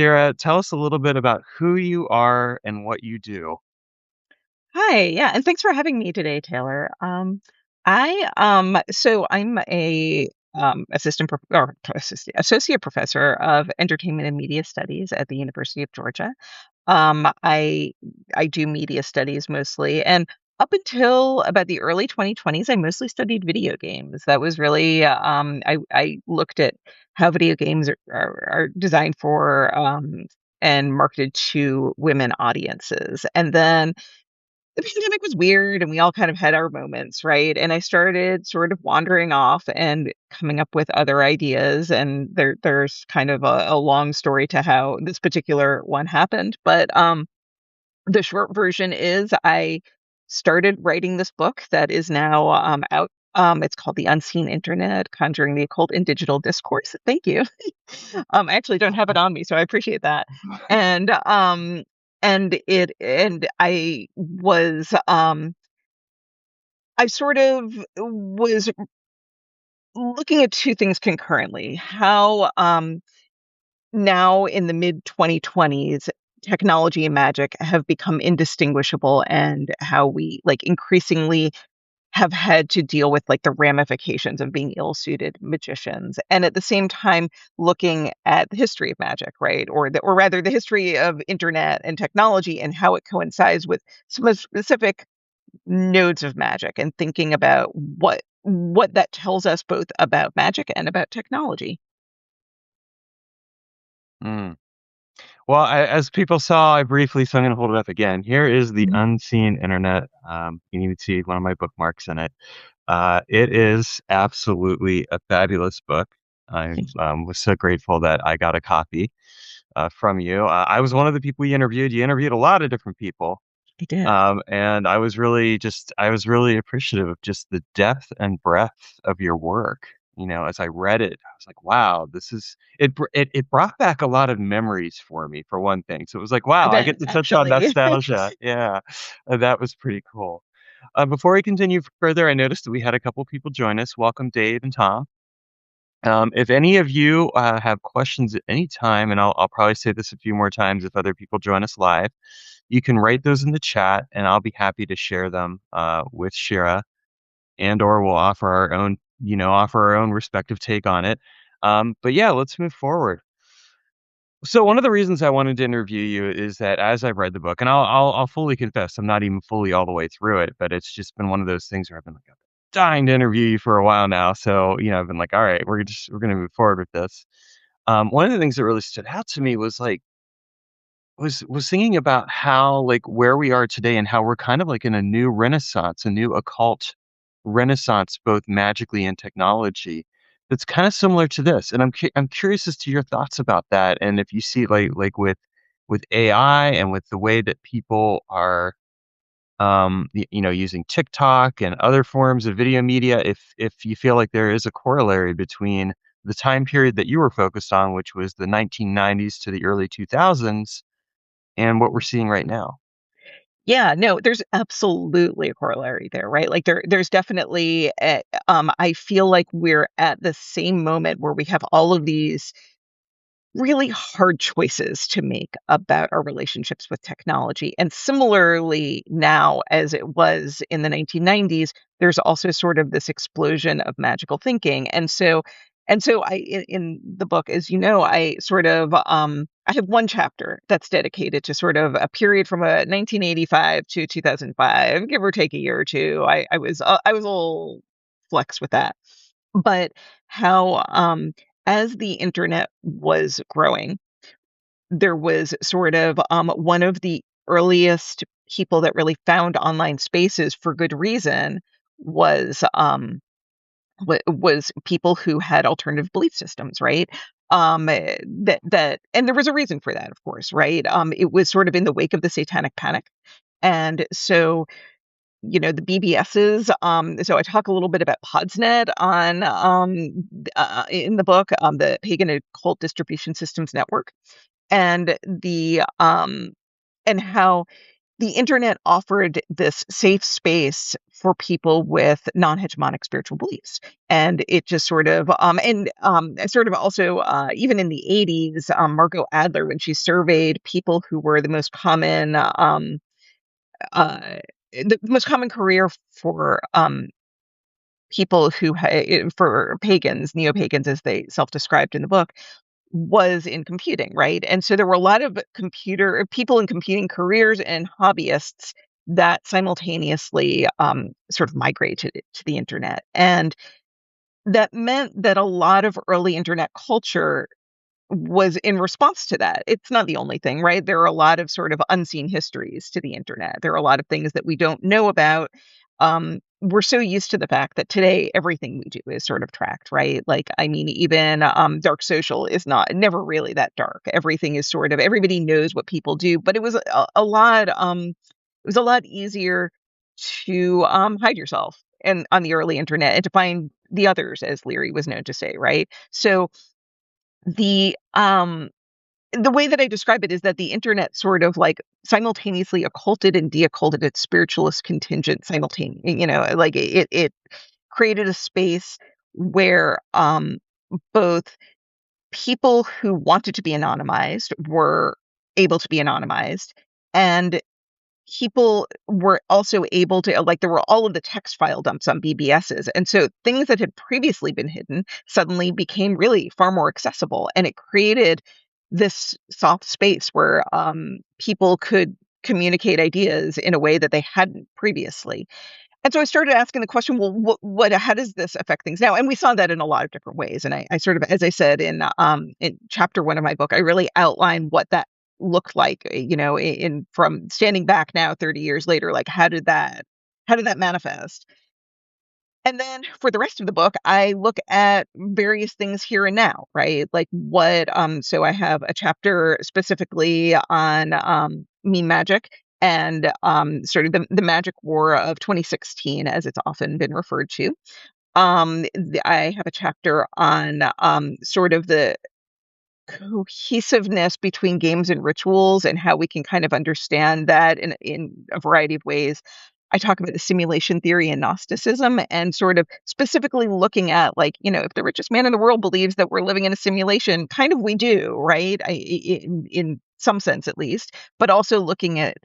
Shira, tell us a little bit about who you are and what you do. Hi, yeah, and thanks for having me today, Taylor. I'm a associate professor of entertainment and media studies at the University of Georgia. I do media studies mostly, and up until about the early 2020s, I mostly studied video games. That was really I looked at how video games are designed for and marketed to women audiences, and then the pandemic was weird and we all kind of had our moments, right? And I started sort of wandering off and coming up with other ideas. And there's kind of a long story to how this particular one happened. But the short version is I started writing this book that is now out. It's called The Unseen Internet, Conjuring the Occult in Digital Discourse. Thank you. I actually don't have it on me, so I appreciate that. And I sort of was looking at two things concurrently. How now in the mid 2020s technology and magic have become indistinguishable, and how we like increasingly have had to deal with like the ramifications of being ill-suited magicians, and at the same time looking at the history of magic, right? Or rather the history of internet and technology and how it coincides with some specific nodes of magic, and thinking about what that tells us both about magic and about technology. Mm. Well, as people saw, I briefly, so I'm going to hold it up again. Here is the Mhm. unseen internet. You can even see one of my bookmarks in it. It is absolutely a fabulous book. I Thank you. was so grateful that I got a copy from you. I was one of the people you interviewed. You interviewed a lot of different people. I did. And I was really appreciative of just the depth and breadth of your work. As I read it, I was like, wow, it brought back a lot of memories for me, for one thing. So it was like, I wow, I bet get to touch on actually. nostalgia. Yeah, that was pretty cool. Before we continue further, I noticed that we had a couple people join us. Welcome, Dave and Tom. If any of you have questions at any time, and I'll probably say this a few more times if other people join us live, you can write those in the chat, and I'll be happy to share them with Shira, and or we'll offer our own respective take on it. But yeah, let's move forward. So one of the reasons I wanted to interview you is that as I've read the book, and I'll fully confess, I'm not even fully all the way through it, but it's just been one of those things where I've been like, I'm dying to interview you for a while now. So I've been like, all right, we're gonna move forward with this. One of the things that really stood out to me was like was thinking about how like where we are today and how we're kind of like in a new renaissance, a new occult renaissance, both magically and technology. That's kind of similar to this, and I'm curious as to your thoughts about that, and if you see like with AI and with the way that people are using TikTok and other forms of video media, if you feel like there is a corollary between the time period that you were focused on, which was the 1990s to the early 2000s, and what we're seeing right now. Yeah, no, there's absolutely a corollary there, right? Like there's definitely I feel like we're at the same moment where we have all of these really hard choices to make about our relationships with technology. And similarly, now as it was in the 1990s, there's also sort of this explosion of magical thinking. And so in the book, as you know, I sort of I have one chapter that's dedicated to sort of a period from 1985 to 2005, give or take a year or two. I was a little flex with that, but how as the internet was growing, there was sort of one of the earliest people that really found online spaces for good reason was was people who had alternative belief systems, right? And there was a reason for that, of course, right? It was sort of in the wake of the Satanic Panic, and so the BBSs. So I talk a little bit about Podsnet in the book, the Pagan Occult Distribution Systems Network, and the and how the internet offered this safe space for people with non-hegemonic spiritual beliefs. And it just sort of sort of also even in the 80s, Margot Adler, when she surveyed people who were uh, the most common career for people for pagans, neo-pagans as they self-described in the book, was in computing, right? And so there were a lot of computer people in computing careers and hobbyists that simultaneously sort of migrated to the internet. And that meant that a lot of early internet culture was in response to that. It's not the only thing, right? There are a lot of sort of unseen histories to the internet. There are a lot of things that we don't know about. We're so used to the fact that today everything we do is sort of tracked, right? Like, I mean, even dark social is never really that dark. Everything is sort of everybody knows what people do, but it was a lot. It was a lot easier to hide yourself and on the early internet and to find the others, as Leary was known to say, right? So the, the way that I describe it is that the internet sort of, like, simultaneously occulted and deocculted its spiritualist contingent like, it created a space where, both people who wanted to be anonymized were able to be anonymized, and people were also able to like, there were all of the text file dumps on BBSs, and so things that had previously been hidden suddenly became really far more accessible, and it created this soft space where, people could communicate ideas in a way that they hadn't previously. And so I started asking the question, well, how does this affect things now? And we saw that in a lot of different ways. And I sort of, as I said in chapter one of my book, I really outline what that looked like, in from standing back now 30 years later, like how did that manifest? And then for the rest of the book, I look at various things here and now, right? Like so I have a chapter specifically on meme magic and sort of the magic war of 2016, as it's often been referred to. I have a chapter on sort of the cohesiveness between games and rituals and how we can kind of understand that in a variety of ways. I talk about the simulation theory and Gnosticism and sort of specifically looking at, like, if the richest man in the world believes that we're living in a simulation, kind of we do, right? In some sense, at least, but also looking at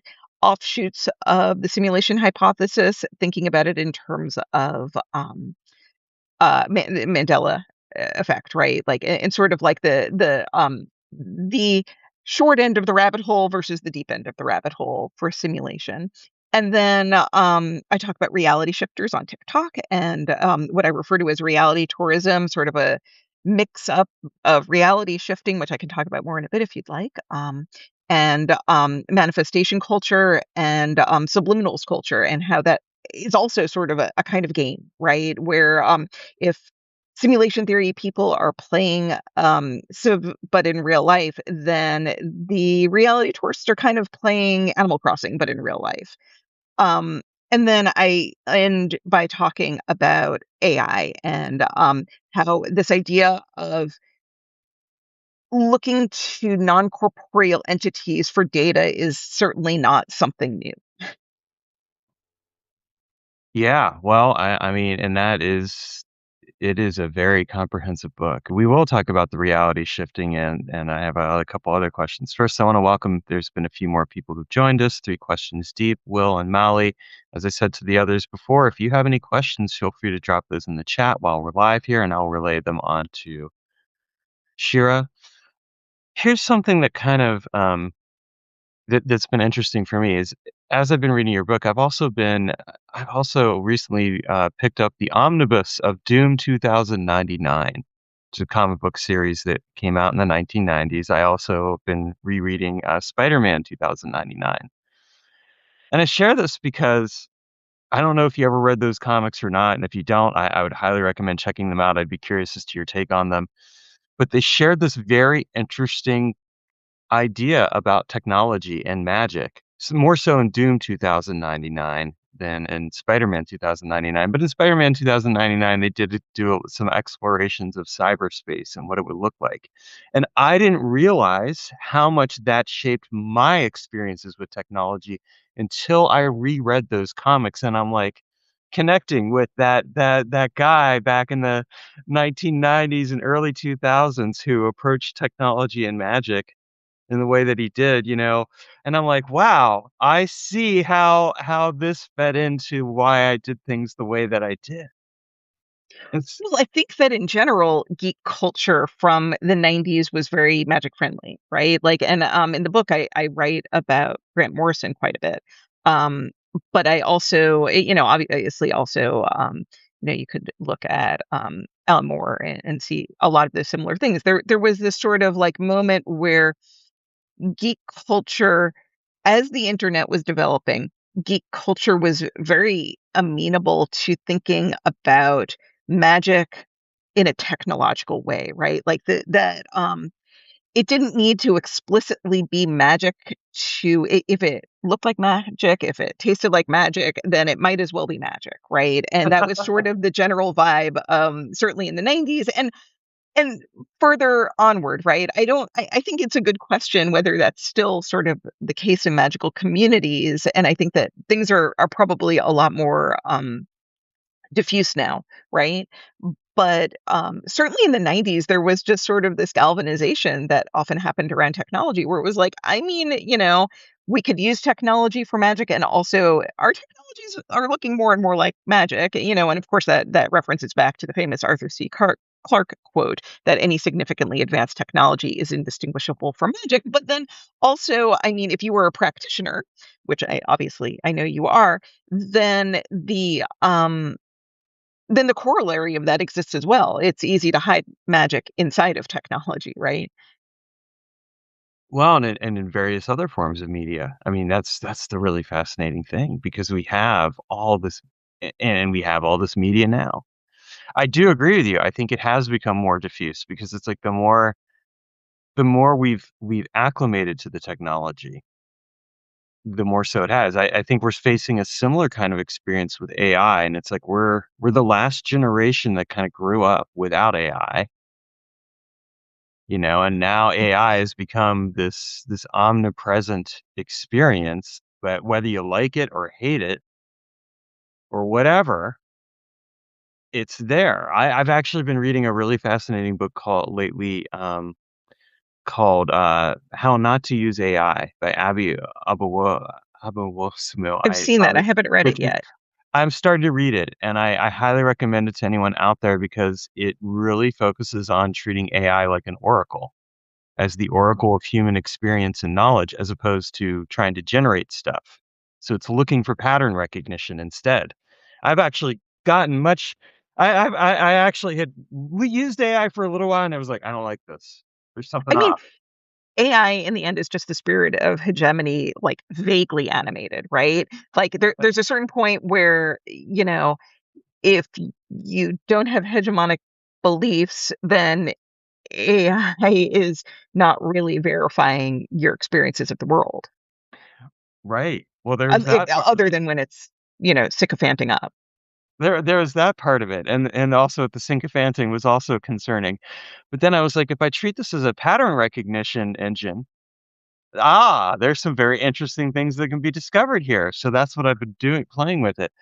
offshoots of the simulation hypothesis, thinking about it in terms of Mandela effect, right? Like, and sort of like the short end of the rabbit hole versus the deep end of the rabbit hole for simulation. And then I talk about reality shifters on TikTok and what I refer to as reality tourism, sort of a mix up of reality shifting, which I can talk about more in a bit if you'd like, and manifestation culture and subliminals culture, and how that is also sort of a kind of game, right? Where if simulation theory people are playing Civ, but in real life, then the reality tourists are kind of playing Animal Crossing, but in real life. Um, and then I end by talking about AI and how this idea of looking to non-corporeal entities for data is certainly not something new. Yeah, well, I mean, and it is a very comprehensive book. We will talk about the reality shifting and I have a couple other questions. First, I want to welcome, there's been a few more people who've joined us, 3 questions deep, Will and Molly. As I said to the others before, if you have any questions, feel free to drop those in the chat while we're live here, and I'll relay them on to Shira. Here's something that kind of that's been interesting for me is as I've been reading your book, I've also recently picked up the omnibus of Doom 2099. It's a comic book series that came out in the 1990s. I also have been rereading Spider-Man 2099. And I share this because I don't know if you ever read those comics or not, and if you don't, I would highly recommend checking them out. I'd be curious as to your take on them. But they shared this very interesting idea about technology and magic, more so in Doom 2099, than in Spider-Man 2099. But in Spider-Man 2099, they did do some explorations of cyberspace and what it would look like. And I didn't realize how much that shaped my experiences with technology until I reread those comics, and I'm like connecting with that guy back in the 1990s and early 2000s who approached technology and magic in the way that he did, and I'm like, "Wow, I see how this fed into why I did things the way that I did." It's Well, I think that in general, geek culture from the 90s was very magic friendly, right? Like, and in the book, I write about Grant Morrison quite a bit. Um, but I also, obviously, also, you could look at Alan Moore and see a lot of the similar things. There was this sort of like moment where geek culture, as the internet was developing, geek culture was very amenable to thinking about magic in a technological way, right? Like it didn't need to explicitly be magic if it looked like magic, if it tasted like magic, then it might as well be magic, right? And that was sort of the general vibe, certainly in the 90s. And further onward, right? I think it's a good question whether that's still sort of the case in magical communities, and I think that things are probably a lot more, diffuse now, right? But, certainly in the 90s, there was just sort of this galvanization that often happened around technology where it was like, I mean, we could use technology for magic, and also our technologies are looking more and more like magic, and of course that references back to the famous Arthur C. Clarke quote that any significantly advanced technology is indistinguishable from magic. But then also, I mean, if you were a practitioner, which I know you are, then the corollary of that exists as well. It's easy to hide magic inside of technology, right? well, and in various other forms of media. I mean, that's the really fascinating thing because we have all this and we have all this media now. I do agree with you. I think it has become more diffuse because it's like the more we've acclimated to the technology, the more so it has. I think we're facing a similar kind of experience with AI, and it's like we're the last generation that kinda grew up without AI, and now AI has become this omnipresent experience, but whether you like it or hate it or whatever, it's there. I've actually been reading a really fascinating book called lately, called, How Not to Use AI by Abby Abouosmil. I've I seen that. I probably haven't read it butchered. yet. I'm starting to read it, and I highly recommend it to anyone out there because it really focuses on treating AI like an oracle, as the oracle of human experience and knowledge, as opposed to trying to generate stuff. So it's looking for pattern recognition instead. I've actually gotten much. I actually had used AI for a little while, and I was like, I don't like this. There's I something mean, off. AI in the end is just the spirit of hegemony, like vaguely animated, right? Like there's a certain point where, if you don't have hegemonic beliefs, then AI is not really verifying your experiences of the world. Right. Well, there's that part. Other than when it's, sycophanting up. There was that part of it, and also the sycophanting was also concerning. But then I was like, if I treat this as a pattern recognition engine, there's some very interesting things that can be discovered here. So that's what I've been doing, playing with it.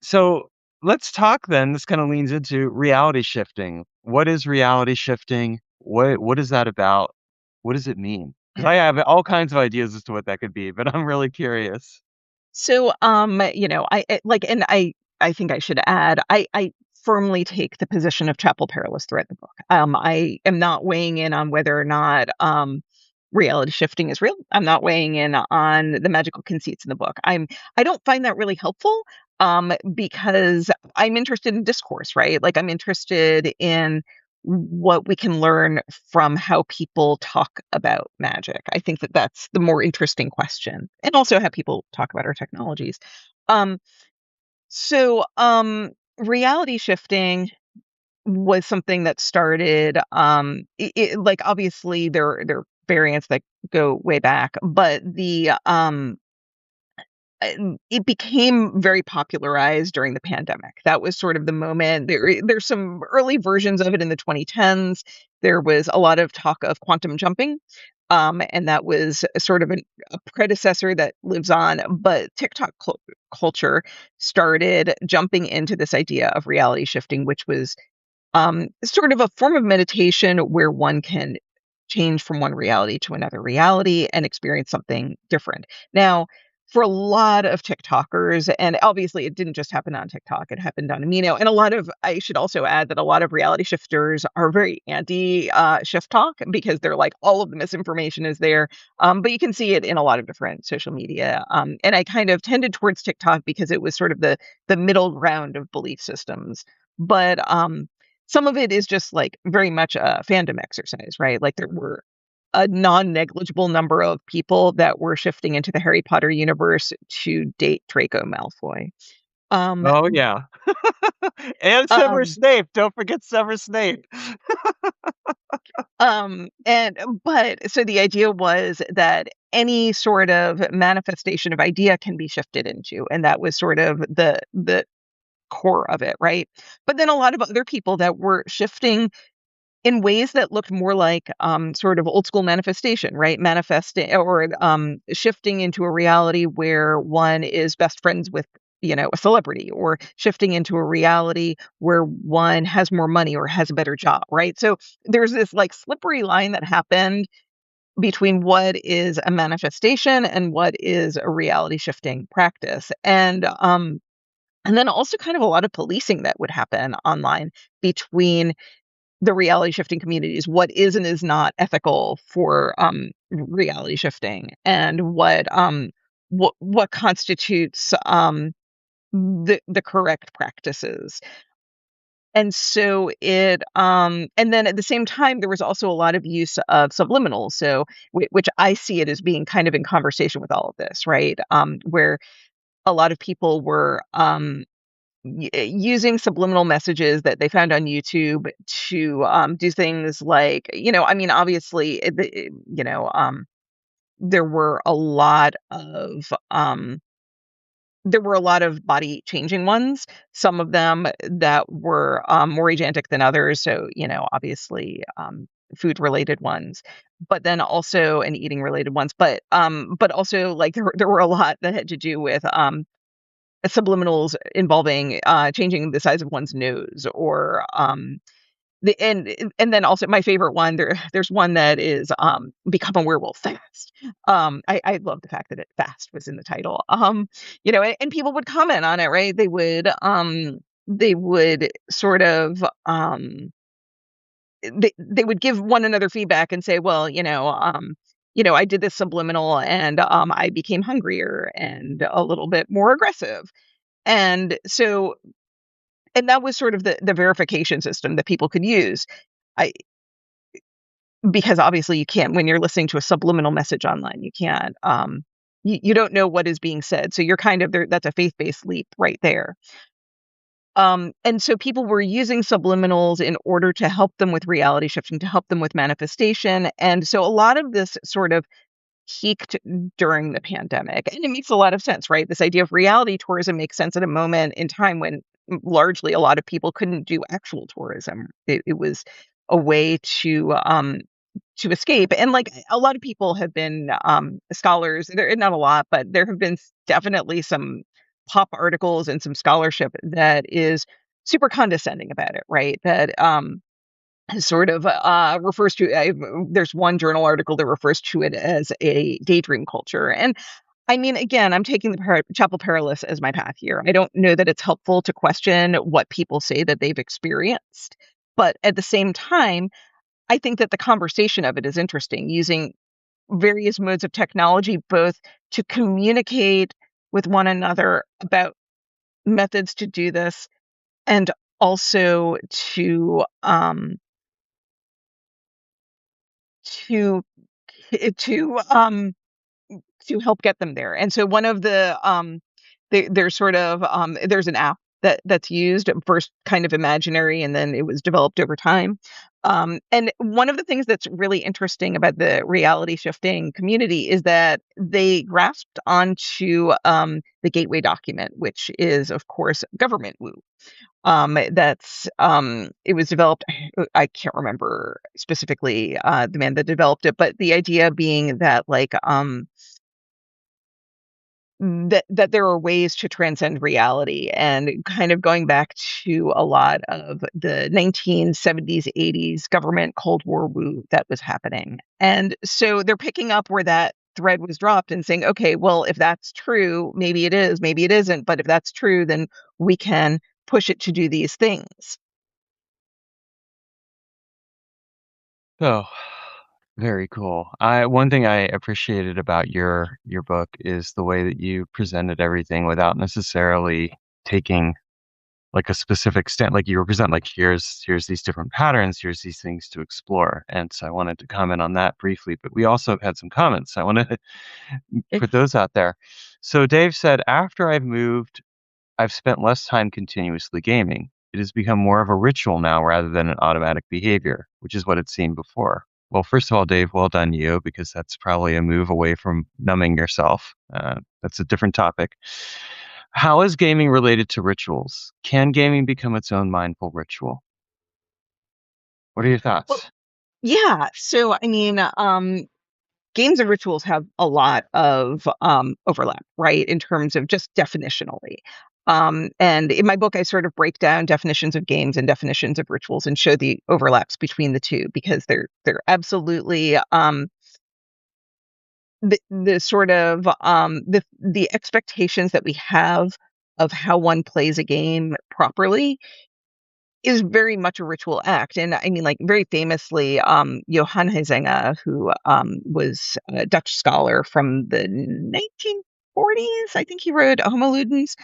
So let's talk then. This kind of leans into reality shifting. What is reality shifting? What is that about? What does it mean? Because I have all kinds of ideas as to what that could be, but I'm really curious. So, and I think I should add, I firmly take the position of chapel perilous throughout the book. I am not weighing in on whether or not reality shifting is real. I'm not weighing in on the magical conceits in the book. I don't find that really helpful, because I'm interested in discourse, right? Like I'm interested in what we can learn from how people talk about magic. I think that that's the more interesting question, and also how people talk about our technologies. Um, Reality shifting was something that started. Like obviously there are variants that go way back, but it became very popularized during the pandemic. That was sort of the moment. There's some early versions of it in the 2010s. There was a lot of talk of quantum jumping, and that was sort of a predecessor that lives on. But TikTok culture started jumping into this idea of reality shifting, which was sort of a form of meditation where one can change from one reality to another reality and experience something different. Now, for a lot of TikTokers, and obviously it didn't just happen on TikTok, it happened on Amino. And I should also add that a lot of reality shifters are very anti shift talk because they're like, all of the misinformation is there. But you can see it in a lot of different social media. And I kind of tended towards TikTok because it was sort of the middle ground of belief systems. But some of it is just, like, very much a fandom exercise, right? Like, there were a non-negligible number of people that were shifting into the Harry Potter universe to date Draco Malfoy. Um, Oh, yeah. And Severus um, Snape. Don't forget Severus Snape. and but so the idea was that any sort of manifestation of idea can be shifted into, and that was sort of the core of it, right? But then a lot of other people that were shifting in ways that looked more like, sort of old school manifestation, right? Manifesting or, shifting into a reality where one is best friends with, a celebrity, or shifting into a reality where one has more money or has a better job, right? So there's this, like, slippery line that happened between what is a manifestation and what is a reality shifting practice. And then also kind of a lot of policing that would happen online between the reality shifting communities, what is and is not ethical for reality shifting, and what constitutes the correct practices. And so and then at the same time there was also a lot of use of subliminals, so which I see it as being kind of in conversation with all of this, right? Where a lot of people were using subliminal messages that they found on YouTube to do things like, I mean, obviously, there were a lot of body changing ones. Some of them that were more agentic than others. So, obviously, food related ones, but then also and eating related ones. But also like there were a lot that had to do with subliminals involving changing the size of one's nose, or and then also my favorite one, there's one that is become a werewolf fast. I love the fact that it fast was in the title. And people would comment on it, right? They would sort of they would give one another feedback and say, well, I did this subliminal and I became hungrier and a little bit more aggressive. And so and that was sort of the verification system that people could use. I Because obviously you can't, when you're listening to a subliminal message online, you can't, you don't know what is being said. So you're kind of there, that's a faith-based leap right there. And so people were using subliminals in order to help them with reality shifting, to help them with manifestation. And so a lot of this sort of peaked during the pandemic. And it makes a lot of sense, right? This idea of reality tourism makes sense at a moment in time when largely a lot of people couldn't do actual tourism. It was a way to escape. And like a lot of people have been scholars, there not a lot, but there have been definitely some pop articles and some scholarship that is super condescending about it, right? That sort of refers to there's one journal article that refers to it as a daydream culture. And I mean, again, I'm taking the chapel perilous as my path here. I don't know that it's helpful to question what people say that they've experienced, but at the same time, I think that the conversation of it is interesting, using various modes of technology both to communicate with one another about methods to do this, and also to to um to help get them there. And so one of there's sort of there's an app that's used, first kind of imaginary and then it was developed over time. And one of the things that's really interesting about the reality shifting community is that they grasped onto the gateway document, which is, of course, government woo. It was developed. I can't remember specifically the man that developed it, but the idea being that that there are ways to transcend reality, and kind of going back to a lot of the 1970s, 80s government Cold War woo that was happening. And so they're picking up where that thread was dropped and saying, okay, well, if that's true, maybe it is, maybe it isn't. But if that's true, then we can push it to do these things. Oh, very cool. One thing I appreciated about your book is the way that you presented everything without necessarily taking like a specific stand. Like you represent like here's these different patterns, here's these things to explore. And so I wanted to comment on that briefly, but we also had some comments. I want to It, put those out there. So Dave said, after I've spent less time continuously gaming. It has become more of a ritual now rather than an automatic behavior, which is what it seemed before. Well, first of all, Dave, well done you, because that's probably a move away from numbing yourself. That's a different topic. How is gaming related to rituals? Can gaming become its own mindful ritual? What are your well, thoughts? yeah. So, I mean, games and rituals have a lot of overlap, right? In terms of just definitionally. And in my book, I sort of break down definitions of games and definitions of rituals and show the overlaps between the two, because they're absolutely the sort of the expectations that we have of how one plays a game properly is very much a ritual act. And I mean, like, very famously, Johann Huizinga, who was a Dutch scholar from the 1940s, I think he wrote Homo Ludens.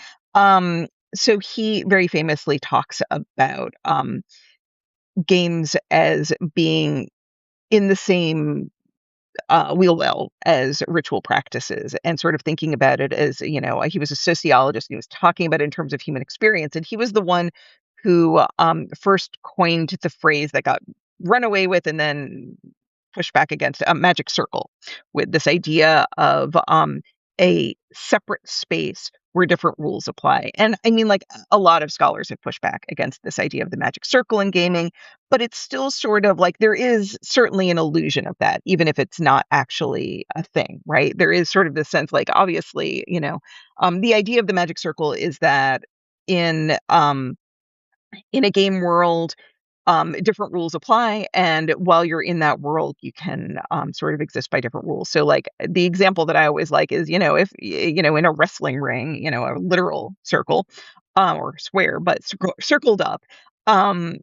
So he very famously talks about games as being in the same wheel well as ritual practices, and sort of thinking about it as, he was a sociologist. He was talking about it in terms of human experience. And he was the one who first coined the phrase that got run away with and then pushed back against a magic circle, with this idea of a separate space where different rules apply. And I mean, like, a lot of scholars have pushed back against this idea of the magic circle in gaming, but it's still sort of like there is certainly an illusion of that, even if it's not actually a thing, right? There is sort of this sense, like, obviously, the idea of the magic circle is that in um, in a game world, different rules apply, and while you're in that world, you can sort of exist by different rules. So, like, the example that I always like is, if in a wrestling ring, a literal circle, or square, but circled up. Um,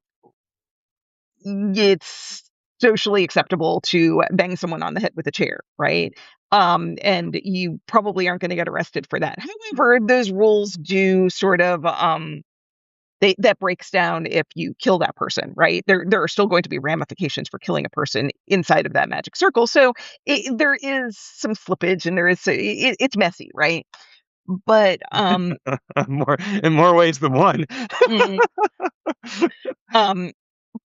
it's socially acceptable to bang someone on the head with a chair, right? And you probably aren't going to get arrested for that. However, those rules do sort of that breaks down if you kill that person, right? There are still going to be ramifications for killing a person inside of that magic circle. So there is some slippage, and it's messy, right? But More in more ways than one. mm, um,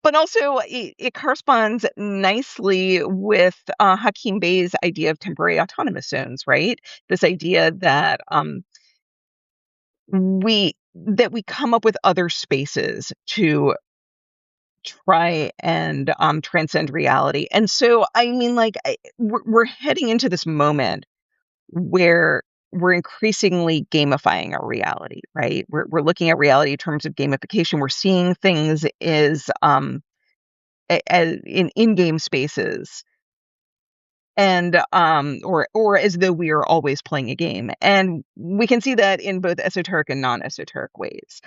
but also it corresponds nicely with Hakeem Bey's idea of temporary autonomous zones, right? This idea that we come up with other spaces to try and transcend reality. And so, I mean, like, we're heading into this moment where we're increasingly gamifying our reality, right? We're looking at reality in terms of gamification. We're seeing things as in in-game spaces, and or as though we are always playing a game. And we can see that in both esoteric and non-esoteric ways.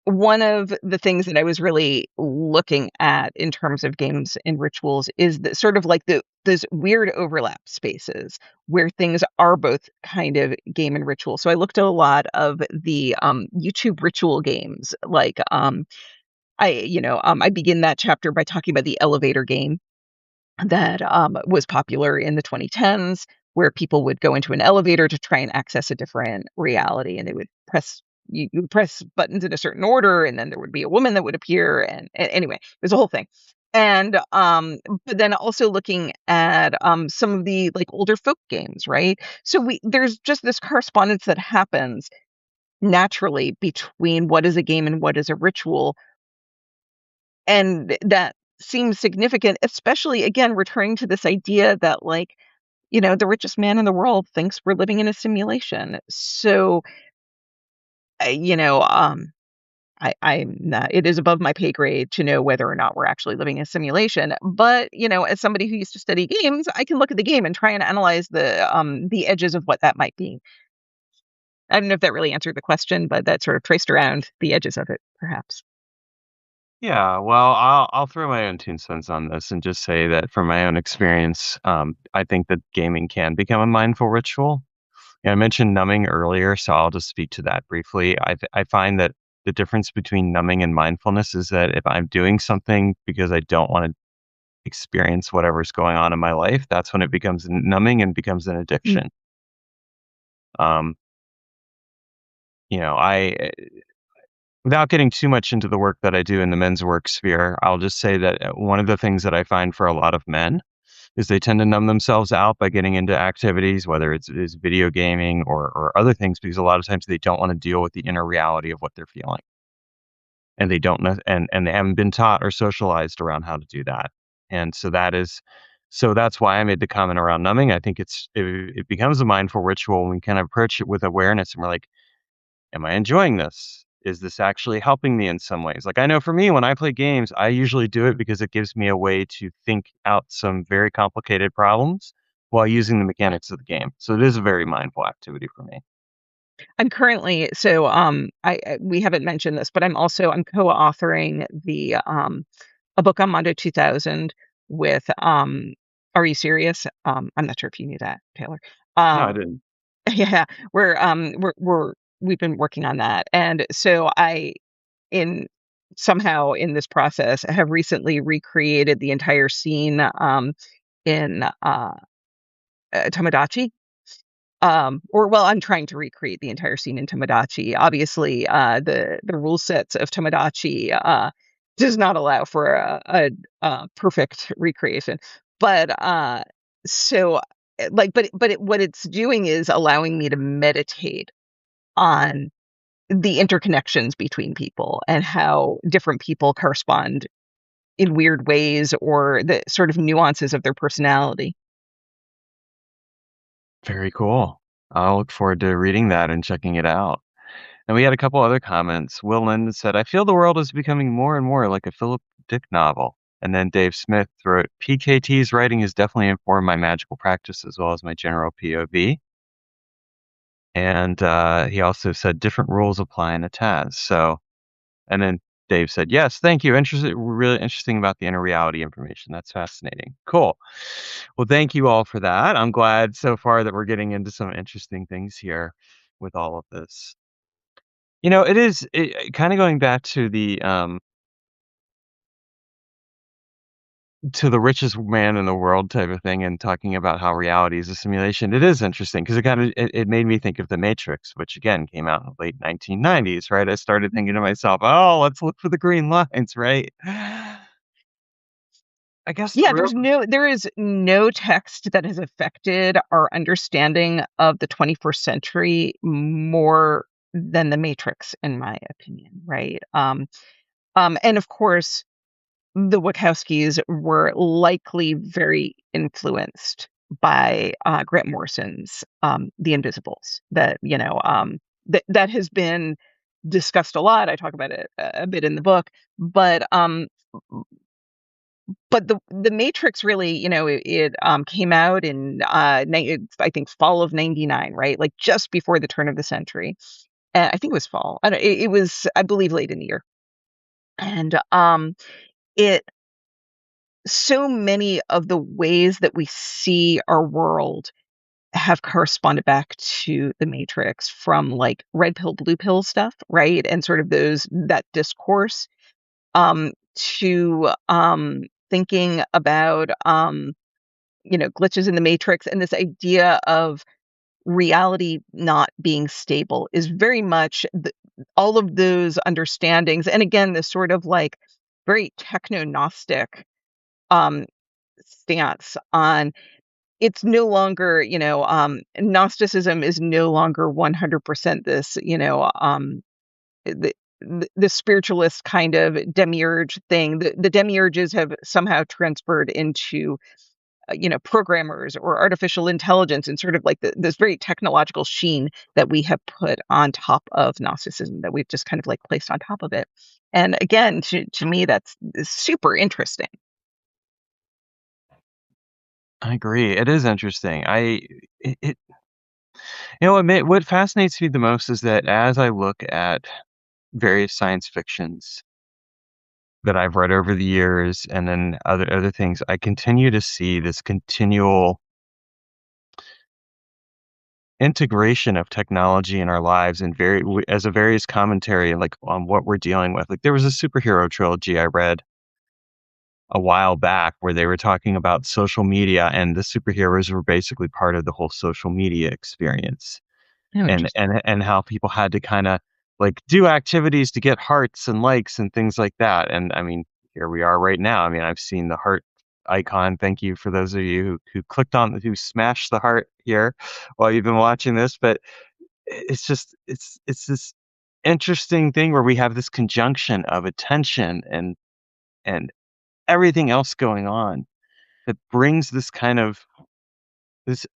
One of the things that I was really looking at in terms of games and rituals is that sort of like those weird overlap spaces where things are both kind of game and ritual. So I looked at a lot of the YouTube ritual games, like I begin that chapter by talking about the elevator game that was popular in the 2010s, where people would go into an elevator to try and access a different reality, and they would press you press buttons in a certain order, and then there would be a woman that would appear, and anyway, there's a whole thing. And but then also looking at some of the like older folk games, right? So we there's just this correspondence that happens naturally between what is a game and what is a ritual, and that seems significant, especially again returning to this idea that like, the richest man in the world thinks we're living in a simulation. So, uh, you know, um, I'm not, it is above my pay grade to know whether or not we're actually living in a simulation. But, as somebody who used to study games, I can look at the game and try and analyze the edges of what that might be. I don't know if that really answered the question, but that sort of traced around the edges of it, perhaps. Yeah, well, I'll throw my own 2 cents on this and just say that from my own experience, I think that gaming can become a mindful ritual. Yeah, I mentioned numbing earlier, so I'll just speak to that briefly. I find that the difference between numbing and mindfulness is that if I'm doing something because I don't want to experience whatever's going on in my life, that's when it becomes numbing and becomes an Mm. addiction. Um, I without getting too much into the work that I do in the men's work sphere, I'll just say that one of the things that I find for a lot of men is they tend to numb themselves out by getting into activities, whether it's video gaming or other things, because a lot of times they don't want to deal with the inner reality of what they're feeling, and they don't know, and they haven't been taught or socialized around how to do that, and so that's why I made the comment around numbing. I think it becomes a mindful ritual when we kind of approach it with awareness, and we're like, am I enjoying this? Is this actually helping me in some ways? Like, I know for me, when I play games, I usually do it because it gives me a way to think out some very complicated problems while using the mechanics of the game. So it is a very mindful activity for me. I'm currently so I we haven't mentioned this, but I'm co-authoring the a book on Mondo 2000 with Are You Serious? I'm not sure if you knew that, Taylor. No, I didn't. Um yeah, we've been working on that. And so I in somehow in this process have recently recreated the entire scene in Tomodachi. Or well, I'm trying to recreate the entire scene in Tomodachi. Obviously, the rule sets of Tomodachi does not allow for a perfect recreation. But so like, what it's doing is allowing me to meditate on the interconnections between people and how different people correspond in weird ways or the sort of nuances of their personality. Very cool. I'll look forward to reading that and checking it out. And we had a couple other comments. Will Linden said, I feel the world is becoming more and more like a Philip Dick novel. And then Dave Smith wrote, PKT's writing has definitely informed my magical practice as well as my general POV. And he also said, different rules apply in a TAS. So, and then Dave said, yes, thank you. Interesting, really interesting about the inner reality information. That's fascinating. Cool. Well, thank you all for that. I'm glad so far that we're getting into some interesting things here with all of this. It is kind of going back to the richest man in the world type of thing and talking about how reality is a simulation. It is interesting because it made me think of The Matrix, which again came out in the late 1990s, right? I started thinking to myself, "Oh, let's look for the green lines," right? I guess the Yeah, real there is no text that has affected our understanding of the 21st century more than The Matrix, in my opinion, right? And of course, the Wachowskis were likely very influenced by Grant Morrison's The Invisibles. That has been discussed a lot. I talk about it a bit in the book, but the Matrix really, came out in I think fall of '99, right? Like just before the turn of the century. I think it was fall. I don't, it was, I believe, late in the year. And it so many of the ways that we see our world have corresponded back to the Matrix, from like red pill, blue pill stuff, right? And sort of that discourse to thinking about glitches in the Matrix, and this idea of reality not being stable is very much all of those understandings, and again, this sort of like very techno-gnostic um, stance on it's no longer, Gnosticism is no longer 100% this, the spiritualist kind of demiurge thing. The demiurges have somehow transferred into programmers or artificial intelligence and sort of like this very technological sheen that we have put on top of Gnosticism that we've just kind of like placed on top of it. And again, to me, that's super interesting. I agree. It is interesting. It what fascinates me the most is that as I look at various science fictions that I've read over the years and then other things, I continue to see this continual integration of technology in our lives and as a various commentary like on what we're dealing with. Like there was a superhero trilogy I read a while back where they were talking about social media and the superheroes were basically part of the whole social media experience. Oh, And interesting. how people had to kinda, like, do activities to get hearts and likes and things like that, and, I mean, here we are right now. I mean, I've seen the heart icon. Thank you for those of you who smashed the heart here while you've been watching this, but it's just it's this interesting thing where we have this conjunction of attention and everything else going on that brings this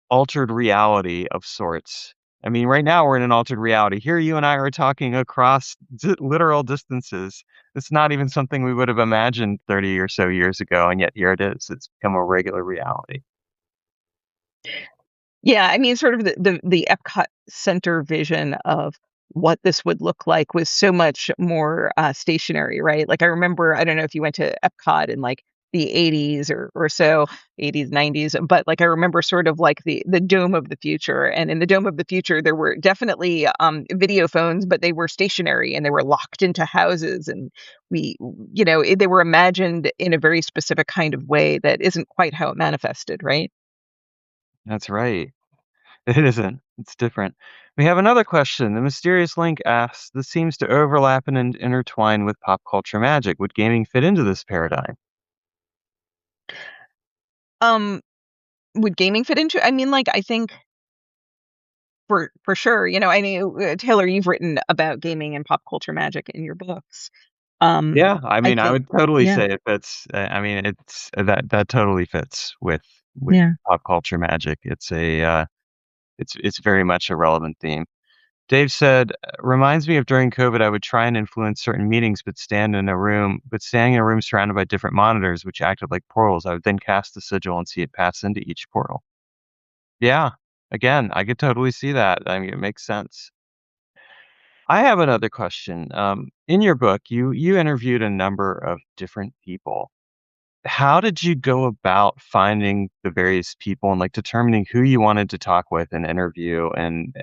altered reality of sorts. I mean, right now we're in an altered reality. Here you and I are talking across literal distances. It's not even something we would have imagined 30 or so years ago, and yet here it is. It's become a regular reality. Yeah, I mean, sort of the Epcot Center vision of what this would look like was so much more, stationary, right? Like, I remember I don't know if you went to Epcot in, like, the '80s or so, '80s, '90s, but, like, I remember sort of like the Dome of the Future, and in the Dome of the Future, there were definitely, video phones, but they were stationary, and they were locked into houses, and they were imagined in a very specific kind of way that isn't quite how it manifested, right? That's right. It isn't. It's different. We have another question. The mysterious link asks, "This seems to overlap and intertwine with pop culture magic. Would gaming fit into this paradigm?" Um Would gaming fit into I mean, like, I think for sure, I know, Taylor, you've written about gaming and pop culture magic in your books. Um, Yeah, I I mean, I think would totally yeah, say it fits. I mean, it's that totally fits with yeah. pop culture magic. It's very much a relevant theme. Dave said, "Reminds me of during COVID, I would try and influence certain meetings, but standing in a room surrounded by different monitors, which acted like portals. I would then cast the sigil and see it pass into each portal." Yeah, again, I could totally see that. I mean, it makes sense. I have another question. In your book, you interviewed a number of different people. How did you go about finding the various people and, like, determining who you wanted to talk with and interview and,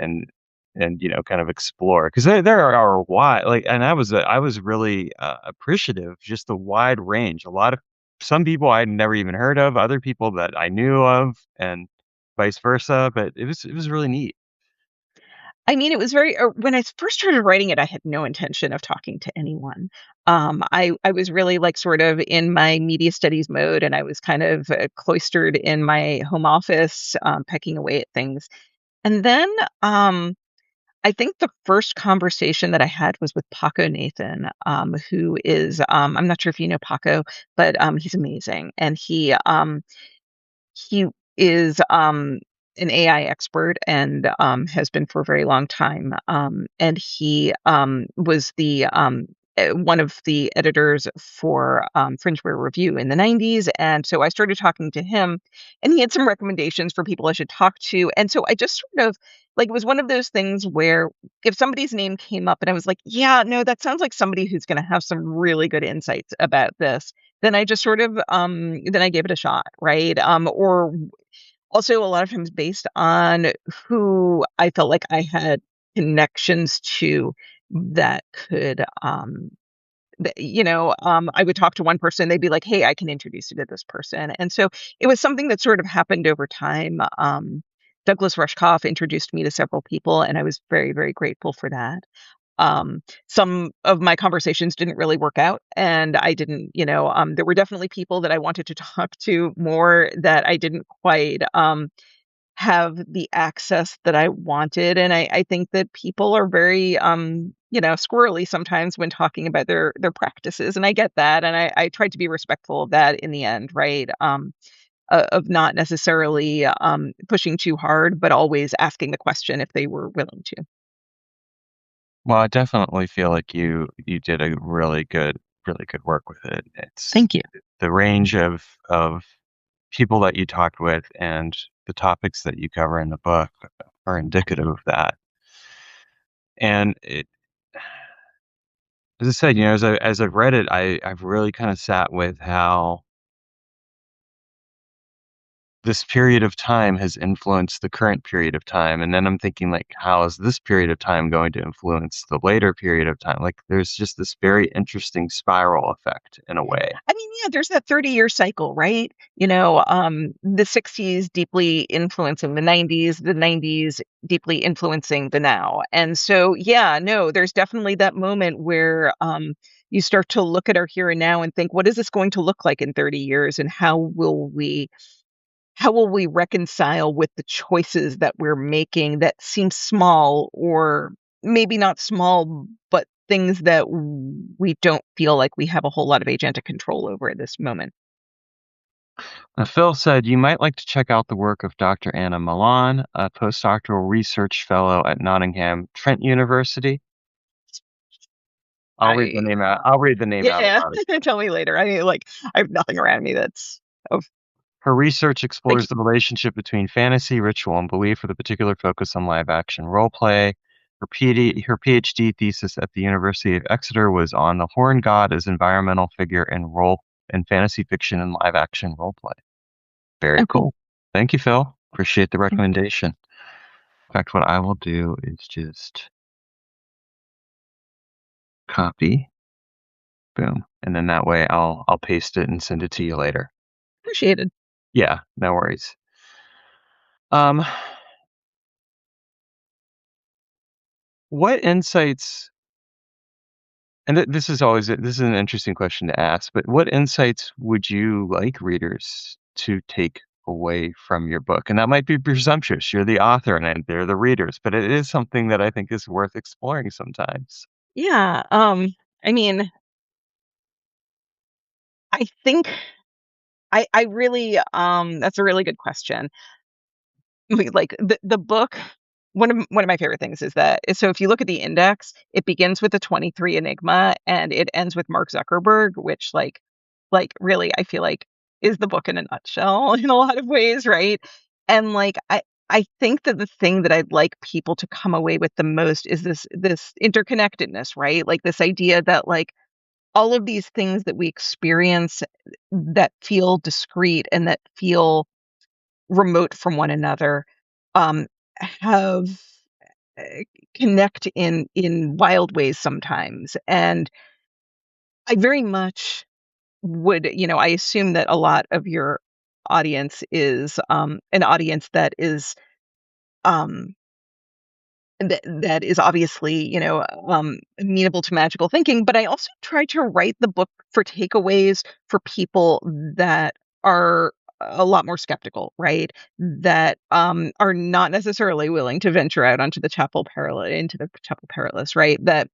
kind of explore? 'Cause there are a wide like, and I was really, appreciative, just the wide range. A lot of some people I'd never even heard of, other people that I knew of, and vice versa, but it was really neat. I mean, it was very when I first started writing it, I had no intention of talking to anyone. I was really, like, sort of in my media studies mode, and I was kind of, cloistered in my home office, pecking away at things. And then, I think the first conversation that I had was with Paco Nathan, who is, I'm not sure if you know Paco, but, he's amazing, and he is, an AI expert and, has been for a very long time, and he, was one of the editors for, Fringeware Review in the '90s, and so I started talking to him, and he had some recommendations for people I should talk to, and so I just sort of like, it was one of those things where if somebody's name came up and I was like, "Yeah, no, that sounds like somebody who's gonna have some really good insights about this," then I just sort of, then I gave it a shot, right? Or also a lot of times based on who I felt like I had connections to that could, I would talk to one person, they'd be like, "Hey, I can introduce you to this person." And so it was something that sort of happened over time. Douglas Rushkoff introduced me to several people, and I was very, very grateful for that. Some of my conversations didn't really work out, and I didn't, there were definitely people that I wanted to talk to more that I didn't quite, have the access that I wanted, and I think that people are very, squirrely sometimes when talking about their practices, and I get that, and I tried to be respectful of that in the end, right? Of not necessarily, pushing too hard, but always asking the question if they were willing to. Well, I definitely feel like you did a really good work with it. It's Thank you. the range of people that you talked with and the topics that you cover in the book are indicative of that. And it, as I said, as I've read it, I've really kind of sat with how this period of time has influenced the current period of time, and then I'm thinking, like, how is this period of time going to influence the later period of time? Like, there's just this very interesting spiral effect in a way. I mean, yeah, there's that 30-year cycle, right? The 60s deeply influencing the 90s deeply influencing the now. And so, yeah, no, there's definitely that moment where you start to look at our here and now and think, what is this going to look like in 30 years and how will we reconcile with the choices that we're making that seem small or maybe not small, but things that we don't feel like we have a whole lot of agentic control over at this moment? Phil said you might like to check out the work of Dr. Anna Milan, a postdoctoral research fellow at Nottingham Trent University. I I'll read the name out Yeah, loud. tell me later. I have nothing around me that's of Her research thank explores you. the relationship between fantasy, ritual, and belief with a particular focus on live action role play. Her PhD thesis at the University of Exeter was on the horn god as environmental figure in fantasy fiction and live action role play. Very Oh, cool. cool. Thank you, Phil. Appreciate the recommendation. In fact, what I will do is just copy, boom, and then that way I'll paste it and send it to you later. Appreciated. Yeah, no worries. Um, what insights and this is an interesting question to ask, but what insights would you like readers to take away from your book? And that might be presumptuous. You're the author and they're the readers, but it is something that I think is worth exploring sometimes. Yeah, I mean, I think I really, that's a really good question. Like, the book one of my favorite things is so if you look at the index, it begins with the 23 Enigma, and it ends with Mark Zuckerberg, which, really, I feel like is the book in a nutshell in a lot of ways, right? And, I think that the thing that I'd like people to come away with the most is this interconnectedness, right? Like, this idea that, all of these things that we experience that feel discrete and that feel remote from one another, um, have connect in wild ways sometimes. And I very much would, I assume that a lot of your audience is an audience that is um that is obviously, amenable to magical thinking, but I also try to write the book for takeaways for people that are a lot more skeptical, right? That are not necessarily willing to venture out into the chapel perilous, right? That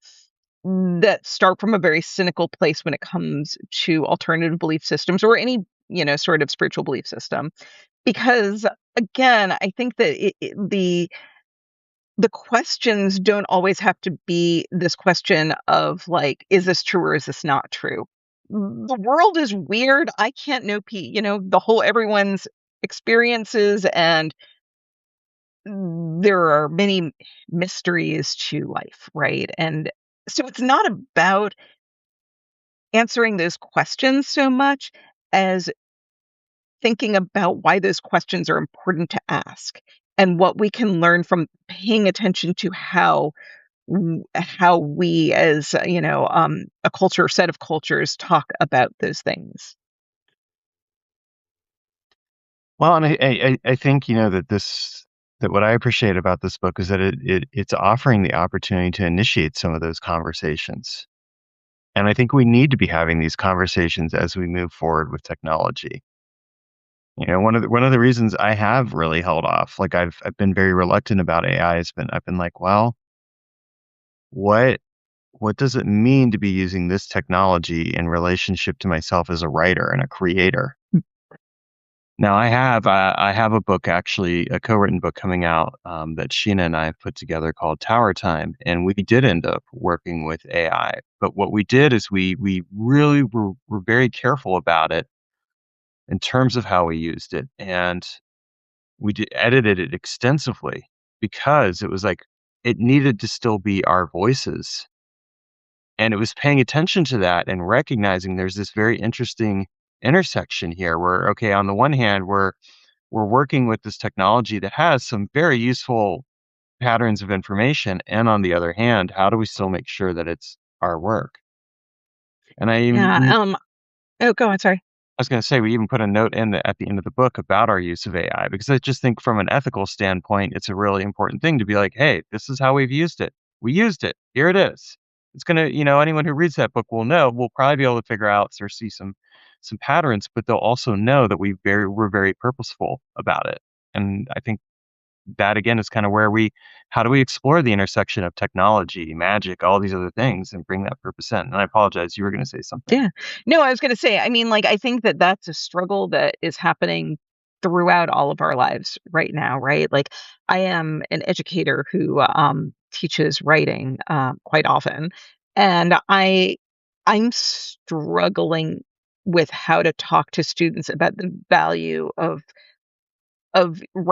start from a very cynical place when it comes to alternative belief systems or any, sort of spiritual belief system. Because again, I think that the questions don't always have to be this question of like, is this true or is this not true? The world is weird. I can't know the whole everyone's experiences, and there are many mysteries to life, right? And so it's not about answering those questions so much as thinking about why those questions are important to ask and what we can learn from paying attention to how we as, a set of cultures talk about those things. Well, and I think, that this that what I appreciate about this book is that it's offering the opportunity to initiate some of those conversations. And I think we need to be having these conversations as we move forward with technology. One of the reasons I have really held off, like I've been very reluctant about AI, has been I've been like, well, what what does it mean to be using this technology in relationship to myself as a writer and a creator? Now I have a book, actually, a co-written book coming out, that Sheena and I have put together called Tower Time, and we did end up working with AI. But what we did is we really were very careful about it in terms of how we used it, and edited it extensively because it was like it needed to still be our voices, and it was paying attention to that and recognizing there's this very interesting intersection here where, okay, on the one hand, we're working with this technology that has some very useful patterns of information, and on the other hand, how do we still make sure that it's our work? And Yeah, oh, go on, sorry. I was gonna say, we even put a note at the end of the book about our use of AI, because I just think from an ethical standpoint, it's a really important thing to be like, "Hey, this is how we've used it. We used it. Here it is." It's gonna, anyone who reads that book will probably be able to figure out or see some patterns, but they'll also know that we're very purposeful about it. And I think that again is kind of where how do we explore the intersection of technology, magic, all these other things, and bring that purpose in? And I apologize, you were gonna say something. Yeah. No, I was gonna say, I mean, like, I think that that's a struggle that is happening throughout all of our lives right now, right? Like, I am an educator who, teaches writing, quite often, and I'm struggling with how to talk to students about the value of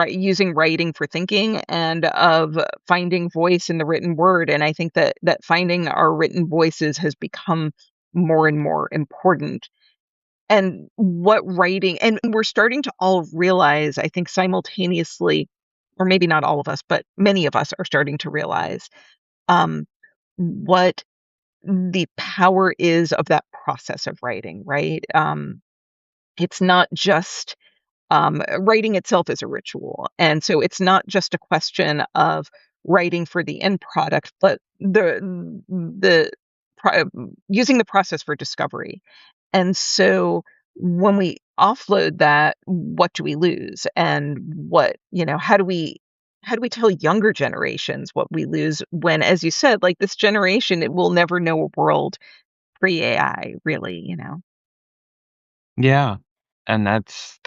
using writing for thinking and of finding voice in the written word, and I think that finding our written voices has become more and more important. And what writing and we're starting to all realize, I think simultaneously, or maybe not all of us, but many of us are starting to realize, um, what the power is of that process of writing, right? It's not just writing itself is a ritual. And so it's not just a question of writing for the end product, but the using the process for discovery. And so when we offload that, what do we lose? And how do we tell younger generations what we lose when, as you said, like this generation, it will never know a world pre-AI, really. Yeah, and that's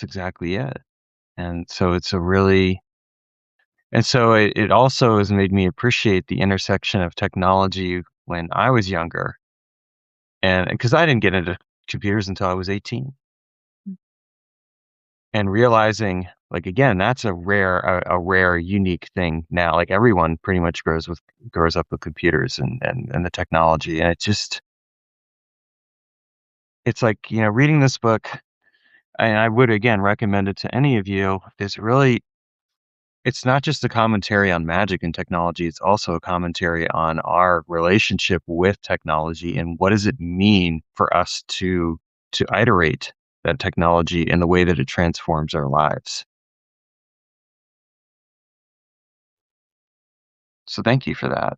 exactly it. And so it's a really and so it also has made me appreciate the intersection of technology when I was younger, and because I didn't get into computers until I was 18, and realizing, like, again, that's a rare, unique thing now. Like, everyone pretty much grows up with computers and the technology, and it's like, reading this book, and I would, again, recommend it to any of you, is really it's not just a commentary on magic and technology, it's also a commentary on our relationship with technology and what does it mean for us to iterate that technology in the way that it transforms our lives. So thank you for that.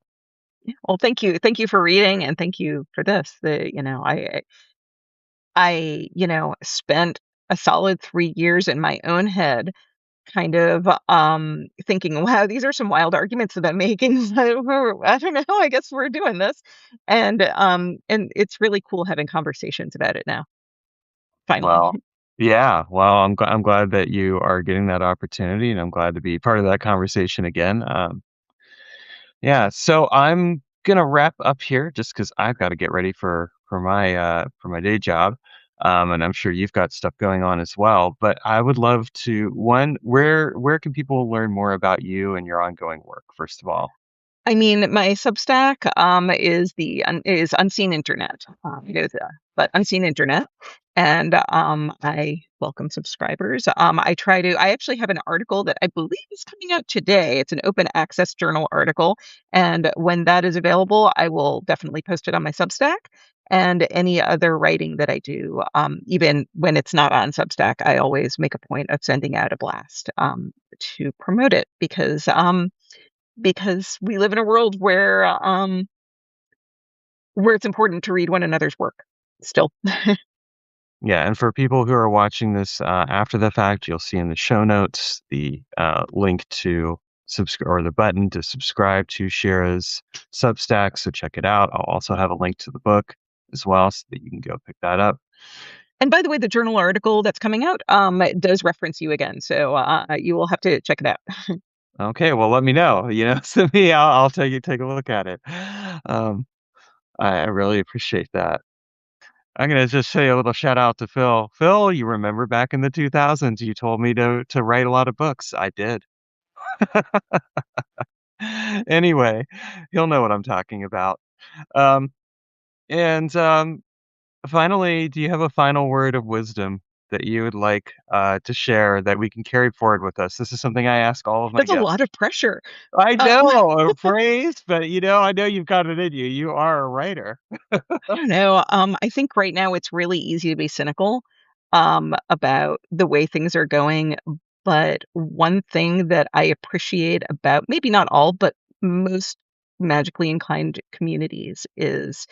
Well, thank you for reading, and thank you for this. I spent a solid 3 years in my own head kind of, thinking, "Wow, these are some wild arguments that I'm making." I don't know, I guess we're doing this. And it's really cool having conversations about it now, finally. Well, yeah. Well, I'm glad that you are getting that opportunity, and I'm glad to be part of that conversation again. Yeah, so I'm gonna wrap up here just because 'cause I've gotta get ready for my day job, and I'm sure you've got stuff going on as well, but I would love to where can people learn more about you and your ongoing work, first of all? I mean, my Substack, is Unseen Internet. It is, but Unseen Internet, and, I welcome subscribers. I actually have an article that I believe is coming out today. It's an open access journal article, and when that is available, I will definitely post it on my Substack, and any other writing that I do, even when it's not on Substack, I always make a point of sending out a blast, to promote it because we live in a world where it's important to read one another's work still. Yeah, and for people who are watching this, after the fact, you'll see in the show notes the, link to subscribe or the button to subscribe to Shira's Substack, so check it out. I'll also have a link to the book as well so that you can go pick that up. And by the way, the journal article that's coming out, it does reference you again, so, you will have to check it out. Okay, well, let me know, send me I'll take a look at it. Um, I really appreciate that. I'm gonna just say a little shout out to Phil. Phil, you remember back in the 2000s, you told me to write a lot of books. I did. Anyway, he'll know what I'm talking about. Um, and, finally, do you have a final word of wisdom that you would like, to share that we can carry forward with us? This is something I ask all of my That's a guests. lot of pressure. I Um, know, praise, but, I know you've got it in you. You are a writer. I don't know, I think right now it's really easy to be cynical, about the way things are going, but one thing that I appreciate about maybe not all, but most magically inclined communities is,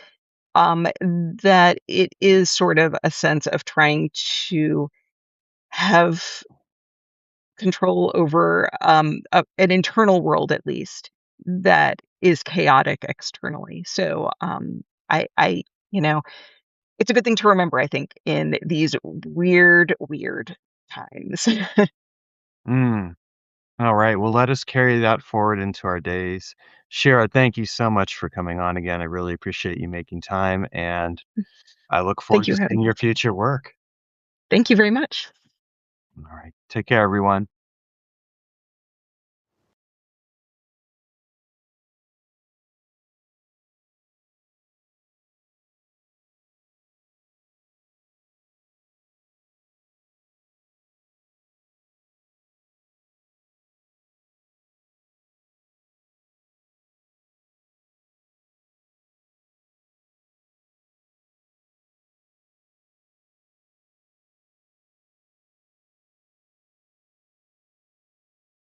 that it is sort of a sense of trying to have control over, an internal world at least that is chaotic externally. So, I you know, it's a good thing to remember, I think, in these weird, weird times. Mm. All right. Well, let us carry that forward into our days. Shira, thank you so much for coming on again. I really appreciate you making time, and I look Thank forward you to for having seeing me. your future work. Thank you very much. All right. Take care, everyone.